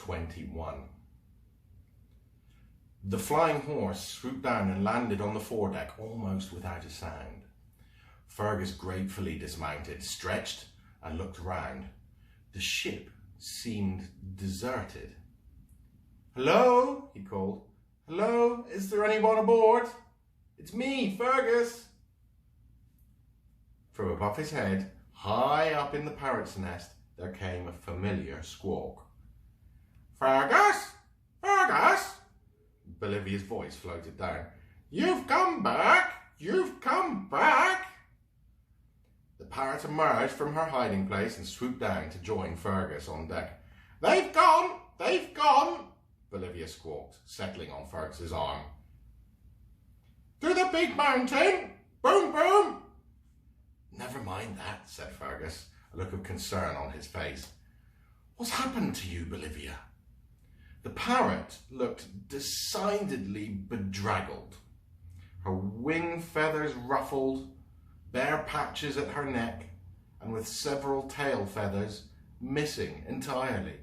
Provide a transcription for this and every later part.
21. The flying horse swooped down and landed on the foredeck almost without a sound. Fergus gratefully dismounted, stretched, and looked round. The ship seemed deserted. "Hello?" he called. "Hello? Is there anyone aboard? It's me, Fergus." From above his head, high up in the parrot's nest, there came a familiar squawk. "Fergus? Fergus?" Bolivia's voice floated down. "You've come back! You've come back!" The parrot emerged from her hiding place and swooped down to join Fergus on deck. "They've gone! They've gone!" Bolivia squawked, settling on Fergus's arm. "To the big mountain! Boom, boom!" "Never mind that," said Fergus, a look of concern on his face. "What's happened to you, Bolivia?" The parrot looked decidedly bedraggled. Her wing feathers ruffled, bare patches at her neck, and with several tail feathers missing entirely.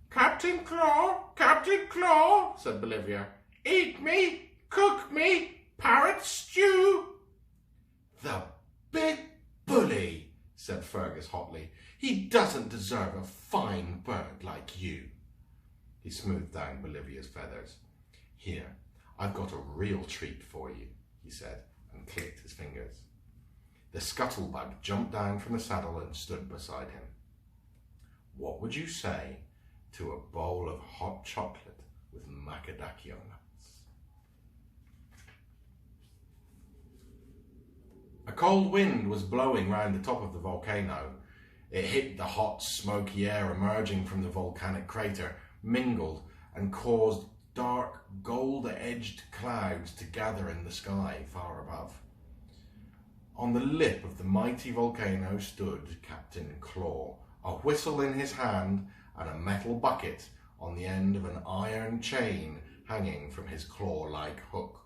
"Captain Claw, said Bolivia. "Eat me, cook me, parrot stew." "The big bully," said Fergus hotly. "He doesn't deserve a fine bird like you." He smoothed down Bolivia's feathers. "Here, I've got a real treat for you," he said, and clicked his fingers. The scuttlebug jumped down from the saddle and stood beside him. "What would you say to a bowl of hot chocolate with macadamia nuts?" A cold wind was blowing round the top of the volcano. It hit the hot, smoky air emerging from the volcanic crater, mingled, and caused dark, gold-edged clouds to gather in the sky far above. On the lip of the mighty volcano stood Captain Claw, a whistle in his hand and a metal bucket on the end of an iron chain hanging from his claw-like hook.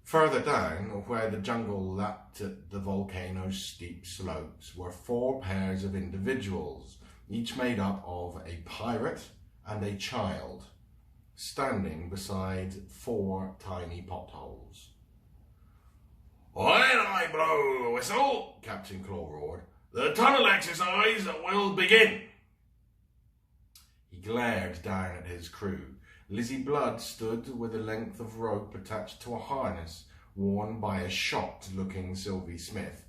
Further down, where the jungle lapped at the volcano's steep slopes, were 4 pairs of individuals, each made up of a pirate and a child, standing beside 4 tiny potholes. "When I blow the whistle," Captain Claw roared, "the tunnel exercise will begin." He glared down at his crew. Lizzie Blood stood with a length of rope attached to a harness worn by a shocked-looking Sylvie Smith.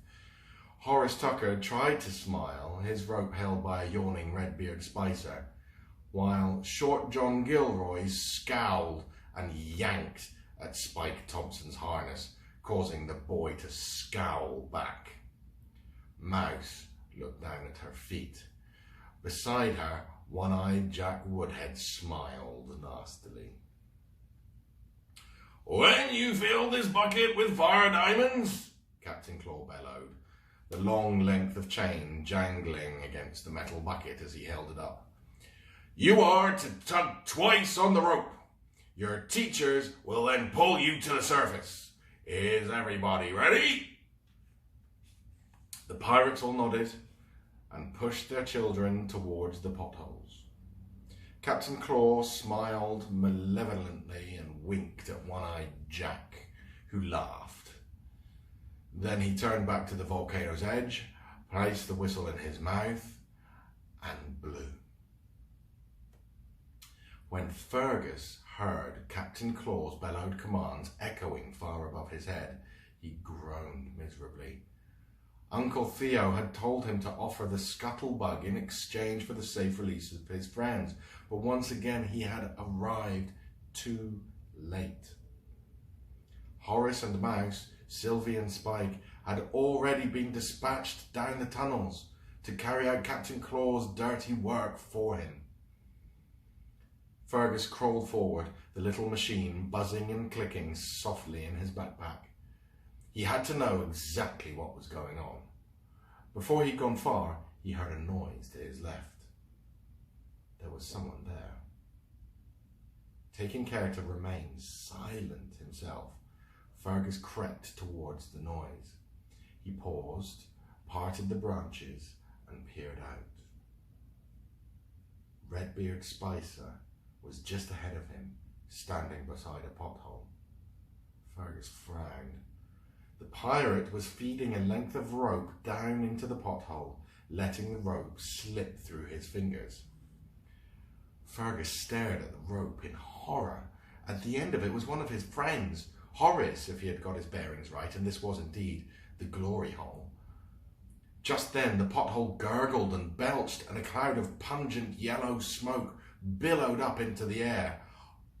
Horace Tucker tried to smile, his rope held by a yawning Redbeard Spicer, while Short John Gilroy scowled and yanked at Spike Thompson's harness, causing the boy to scowl back. Mouse looked down at her feet. Beside her, one-eyed Jack Woodhead smiled nastily. "When you fill this bucket with fire diamonds," Captain Claw bellowed, the long length of chain jangling against the metal bucket as he held it up, "you are to tug twice on the rope. Your teachers will then pull you to the surface. Is everybody ready?" The pirates all nodded and pushed their children towards the potholes. Captain Claw smiled malevolently and winked at one-eyed Jack, who laughed. Then he turned back to the volcano's edge, placed the whistle in his mouth, and blew. When Fergus heard Captain Claw's bellowed commands echoing far above his head, he groaned miserably. Uncle Theo had told him to offer the scuttlebug in exchange for the safe release of his friends, but once again he had arrived too late. Horace and Mouse, Sylvie and Spike had already been dispatched down the tunnels to carry out Captain Claw's dirty work for him. Fergus crawled forward, the little machine buzzing and clicking softly in his backpack. He had to know exactly what was going on. Before he'd gone far, he heard a noise to his left. There was someone there. Taking care to remain silent himself, Fergus crept towards the noise. He paused, parted the branches, and peered out. Redbeard Spicer was just ahead of him, standing beside a pothole. Fergus frowned. The pirate was feeding a length of rope down into the pothole, letting the rope slip through his fingers. Fergus stared at the rope in horror. At the end of it was one of his friends, Horace, if he had got his bearings right, and this was indeed the glory hole. Just then the pothole gurgled and belched, and a cloud of pungent yellow smoke billowed up into the air.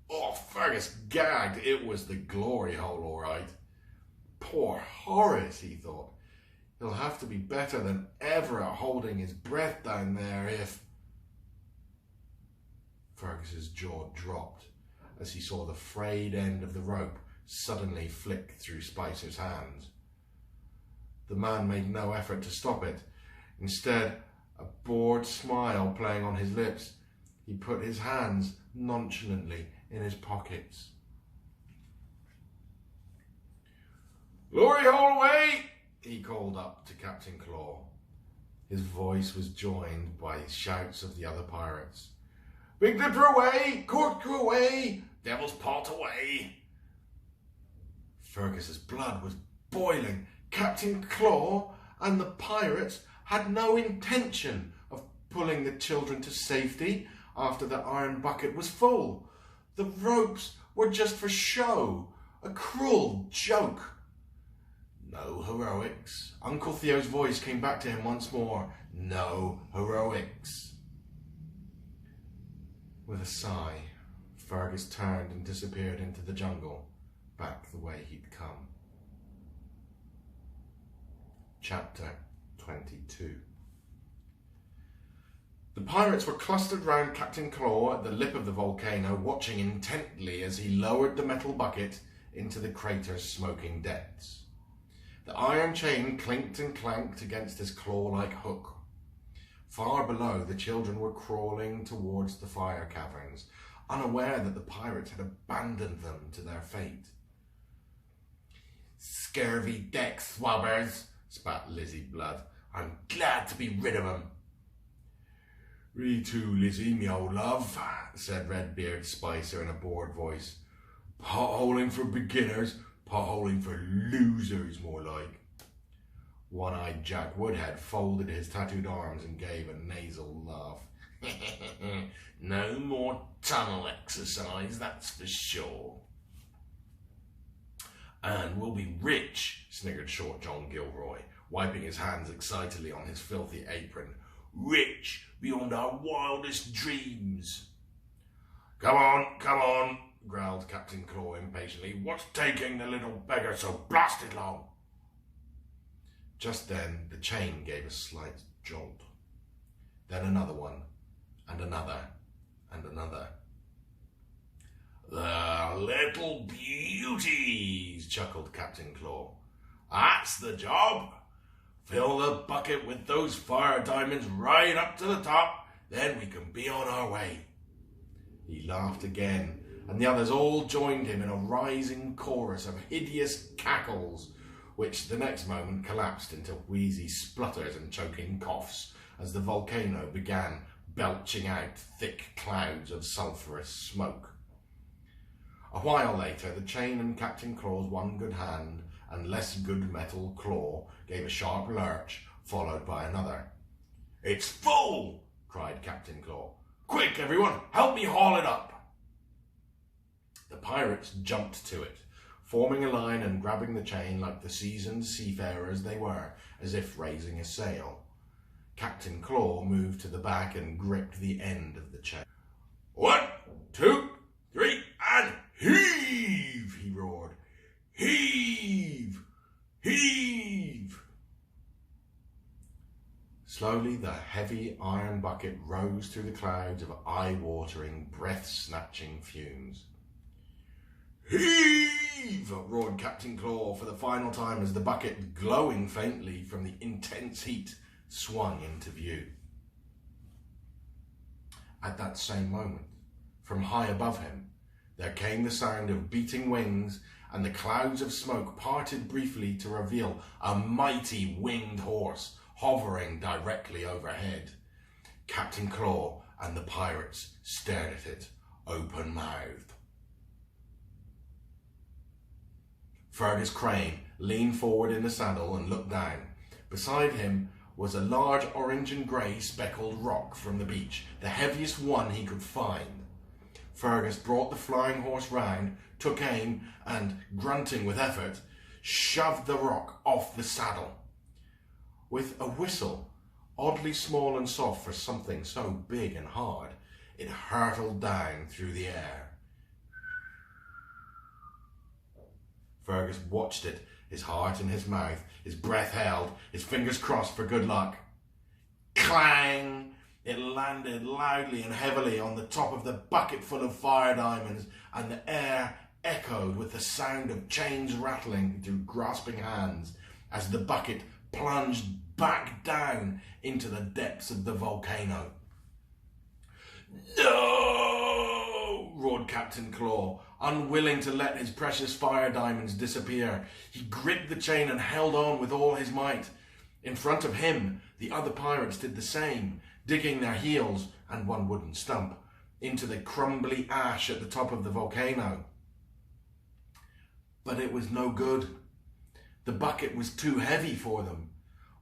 Oh, Fergus gagged. It was the glory hole, all right. Poor Horace, he thought. He'll have to be better than ever at holding his breath down there if... Fergus's jaw dropped as he saw the frayed end of the rope suddenly flick through Spicer's hands. The man made no effort to stop it. Instead, a bored smile playing on his lips, he put his hands nonchalantly in his pockets. "Glory hole away!" he called up to Captain Claw. His voice was joined by shouts of the other pirates. "Big Dipper away! Corkscrew away! Devil's Pot away!" Fergus's blood was boiling. Captain Claw and the pirates had no intention of pulling the children to safety after the iron bucket was full. The ropes were just for show, a cruel joke. No heroics. Uncle Theo's voice came back to him once more. No heroics. With a sigh, Fergus turned and disappeared into the jungle, back the way he'd come. Chapter 22. The pirates were clustered round Captain Claw at the lip of the volcano, watching intently as he lowered the metal bucket into the crater's smoking depths. The iron chain clinked and clanked against his claw-like hook. Far below, the children were crawling towards the fire caverns, unaware that the pirates had abandoned them to their fate. "Scurvy deck swabbers," spat Lizzie Blood. "I'm glad to be rid of 'em." "Me too, Lizzie, me old love," said Redbeard Spicer in a bored voice. "Potholing for beginners, potholing for losers, more like." One-eyed Jack Woodhead folded his tattooed arms and gave a nasal laugh. "No more tunnel exercise, that's for sure." "And we'll be rich," sniggered Short John Gilroy, wiping his hands excitedly on his filthy apron. "Rich beyond our wildest dreams." Come on, growled Captain Claw impatiently. "What's taking the little beggar so blasted long?" Just then the chain gave a slight jolt. Then another one, and another, and another. "The little beauties," chuckled Captain Claw. "That's the job. Fill the bucket with those fire diamonds right up to the top, then we can be on our way." He laughed again, and the others all joined him in a rising chorus of hideous cackles, which the next moment collapsed into wheezy splutters and choking coughs as the volcano began belching out thick clouds of sulphurous smoke. A while later, the chain in Captain Claw's one good hand and less good metal claw gave a sharp lurch, followed by another. "It's full!" cried Captain Claw. "Quick, everyone, help me haul it up!" The pirates jumped to it, forming a line and grabbing the chain like the seasoned seafarers they were, as if raising a sail. Captain Claw moved to the back and gripped the end of the chain. "1, 2, 3, and heave!" he roared. "Heave! Heave!" Slowly the heavy iron bucket rose through the clouds of eye-watering, breath-snatching fumes. "Heave!" roared Captain Claw for the final time as the bucket, glowing faintly from the intense heat, swung into view. At that same moment, from high above him, there came the sound of beating wings, and the clouds of smoke parted briefly to reveal a mighty winged horse hovering directly overhead. Captain Claw and the pirates stared at it open-mouthed. Fergus Crane leaned forward in the saddle and looked down. Beside him was a large orange and grey speckled rock from the beach, the heaviest one he could find. Fergus brought the flying horse round, took aim, and, grunting with effort, shoved the rock off the saddle. With a whistle, oddly small and soft for something so big and hard, it hurtled down through the air. Fergus watched it, his heart in his mouth, his breath held, his fingers crossed for good luck. Clang! It landed loudly and heavily on the top of the bucket full of fire diamonds, and the air echoed with the sound of chains rattling through grasping hands as the bucket plunged back down into the depths of the volcano. "No!" roared Captain Claw, unwilling to let his precious fire diamonds disappear. He gripped the chain and held on with all his might. In front of him, the other pirates did the same, digging their heels and one wooden stump into the crumbly ash at the top of the volcano. But it was no good. The bucket was too heavy for them.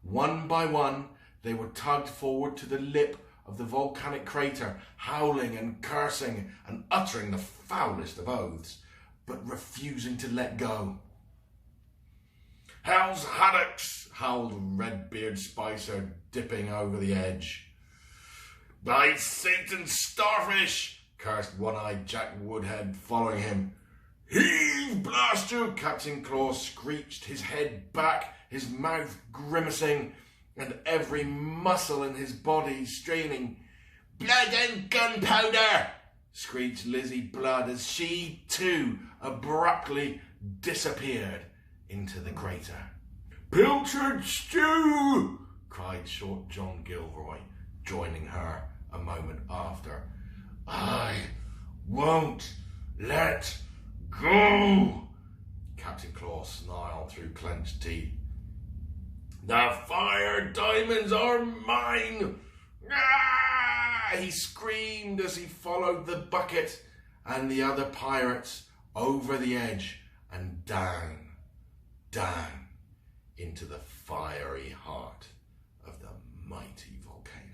One by one, they were tugged forward to the lip of the volcanic crater, howling and cursing and uttering the foulest of oaths, but refusing to let go. "Hell's haddocks!" howled Redbeard Spicer, dipping over the edge. "By Satan's starfish!" cursed One-Eyed Jack Woodhead, following him. "Heave, blast you!" Captain Claw screeched, his head back, his mouth grimacing, and every muscle in his body straining. "Blood and gunpowder!" screeched Lizzie Blood as she, too, abruptly disappeared into the crater. "Pilchard stew!" cried Short John Gilroy, joining her a moment after. "I won't let go!" Captain Claw snarled through clenched teeth. "The fire diamonds are mine!" "Ah!" he screamed as he followed the bucket and the other pirates over the edge and down, down into the fiery heart of the mighty volcano.